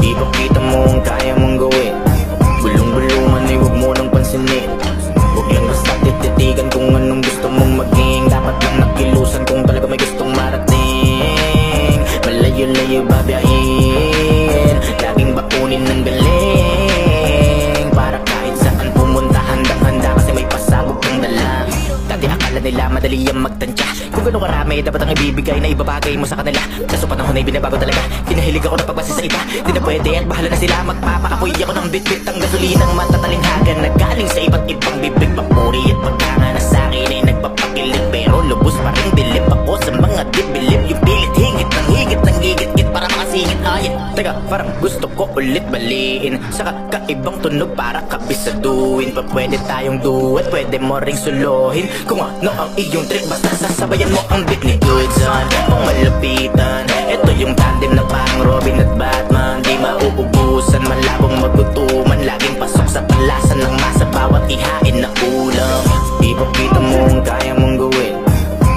Ipakita mo ang kaya mong gawin. Bulong-bulungan ay huwag mo nang pansinin. Huwag lang basta tititigan kung anong gusto mong maging. Dapat lang nakilusan kung talaga may gustong marating. Malayo-layo babiyahin, laging bakunin ng galing. Para kahit saan pumunta handang-handa kasi may pasabog kang dala. Dati akala nila madali ang magtansya. Kung gano'ng karami dapat ang ibibigay na ibabagay mo sa kanila. Kaso panahon ay binabago talaga. Kinahilig ako na pagbasa sa iba. Di na pwede at bahala na sila. Magpapaapoy ako ng bit-bit ang gasolinang matatalinghagan na galing sa iba't ibang bibig. Papuri at pagkanga na sa'kin ay nagpapakilig. Pero lubos pa rin bilib ako sa mga dibilib. Yung pilit hingit ng higit para makasingit. Ayun, teka, parang gusto ko ulit baliin sa kakaibang tunog para kabisaduin. Pa pwede tayong duet, pwede mo ring suluhin. Kung ano ang iyong trip, basta sasabayan mo ang beat ni Goodson. Kung malapitan, ito yung tandem na parang Robin at Batman. Di mauubusan, malabong magutuman. Laging pasok sa palasan ng masa bawat ihain na ulam. Ipakita mo ang kaya mong gawin.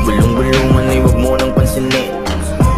Bulong-bulungan ay huwag mo nang pansinin.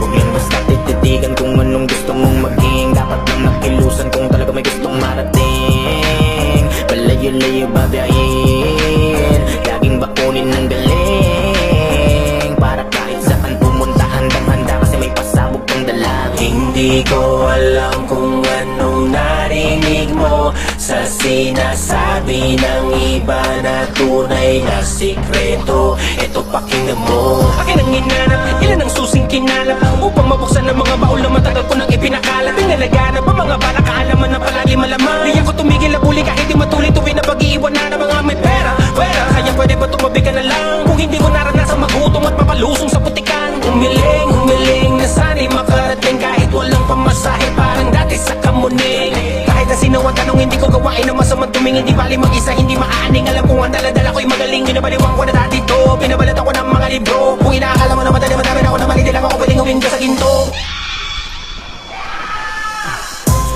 Huwag lang basta tititigan kung anong gusto mong maging. Dapat lang nakilusan kung talaga may gustong marating. Malayo-layo babiyahin, laging bakunin ng galing. Para kahit saan pumunta handang-handa kasi may pasabog kang dala. Hindi ko alam kung anong narinig mo sa sinasabi ng iba na tunay na sikreto. Ito pakinggan mo. Akin ang hinanap, ilan ang susing kinalap upang mabuksan ang mga baul na matagal ko nang ipinakalat. Pinalaganap ang mga bala kaalaman na palagi malamang. Di ako tumigil na buli kahit di matuloy tuwin na pag-iiwan na ng mga may pera. Kaya pwede ba tumabi ka na lang kung hindi mo naranasan magutom at mapalusong sa putikan. Humiling na sana'y makarating kahit walang pamasahe parang dati sa kamuning. Kahit na sino ang tanong hindi ko gawain na masamang tumingin. Di bali mag-isa hindi maaaning. Alam kong ang dala-dala ko'y magaling. Binabaliwang ko na dati to, pinabalat ako ng mga libro. Kung inaakala mo na madali madami na ako na mali, di lang ako pwedeng huwing ka sa ginto.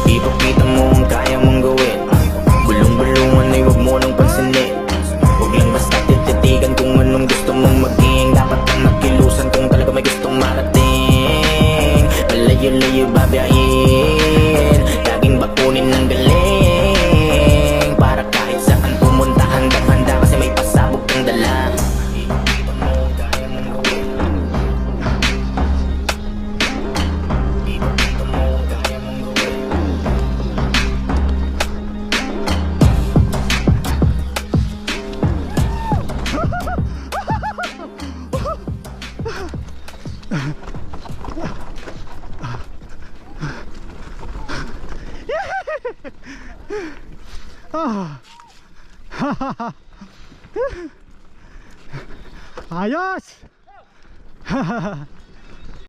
Ipakita mo ang kaya mong gawin. Bulong-bulungan ay huwag mo nang pansinin. Huwag lang basta tititigan kung anong gusto mong maging. Dapat lang nakilusan kung talaga may gustong marating. Malayo-layo babiyahin, laging bakunin ng galing. Para kahit saan pumunta handang-handa kasi may pasabog kang dala. Ipakita mo ang kaya mong gawin. Ipakita mo ang kaya mong gawin. Ayos!